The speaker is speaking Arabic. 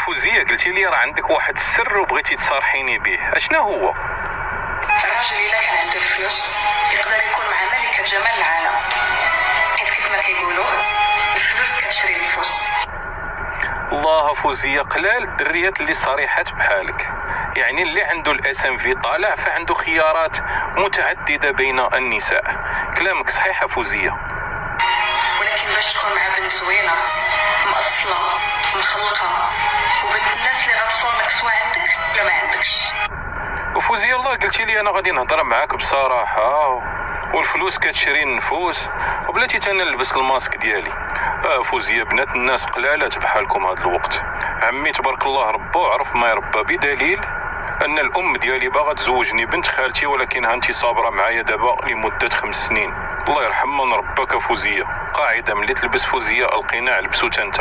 فوزيه قلتي لي راه عندك واحد السر وبغيتي تصارحيني به، اشنا هو؟ الراجل الا كان عنده الفلوس يقدر يكون مع ملكة جمال العالم، حيت كيف ما كيقولوا الفلوس كتشري النفوس. الله فوزيه، قلال الدريات اللي صريحات بحالك. يعني اللي عنده الاسم في طالع فعنده خيارات متعدده بين النساء. كلامك صحيح فوزيه، ولكن باش تكون مع بنت زوينه مأصله مخلقه وبنت الناس اللي غتصونك سواء عندك ولا ما عندكش. وفوزيه الله قلتي لي انا غادي نهضر معاك بصراحه، والفلوس كتشري النفوس وبلاتي انا نلبس الماسك ديالي. فوزيه بنات الناس قلالات بحالكم هذا الوقت. عمي تبارك الله ربو عرف ما يربى، بدليل ان الام ديالي باغا تزوجني بنت خالتي، ولكن هانتي صابره معايا دابا لمده 5 سنين. الله يرحم من ربك فوزيه. قاعده ملي تلبس فوزيه القناع لبسو انت.